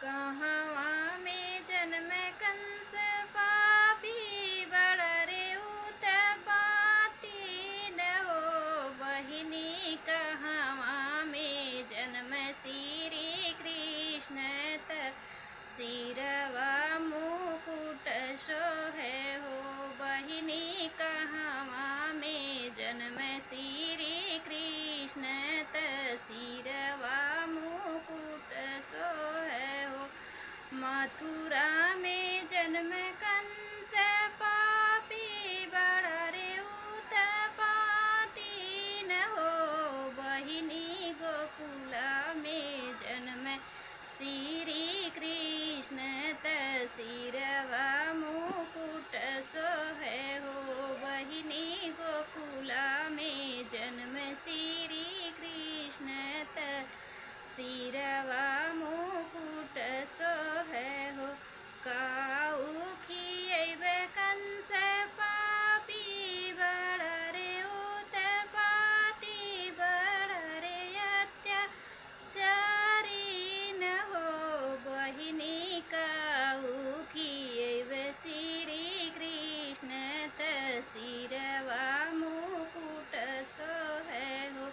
कहवा में जन्म कंस पापी बड़ा रे उत्पाती न हो बहिनी। कहवा में जन्म श्री कृष्ण त सिरवा मुकुट सोहे हो बहिनी। कहवा में जन्म श्री कृष्ण त सिरवा मुकुट सोहे हो। मथुरा में जन्म कंस पापी बड़ा रे उत्पाती न हो बहिनी। गोकुला में जन्म श्री कृष्ण त सिरवा मुकुट सोहे हो बहिनी। गोकुला में जन्म श्री कृष्ण त सिरवा मुकुट सोहे हो। काऊ खियैबे कंस पापी बड़ा रे उत्पाती बड़ा रे अत्याचारी न हो बहिनी। काऊ खियैबे श्री कृष्ण त सिरवा मुकुट सोहे हो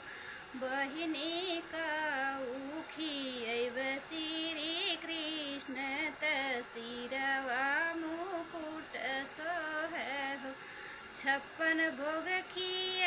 बहिनी। काऊ खियैबे श्री कृष्ण त सिरवा मुकुट सोहे हो। 56 भोग खिया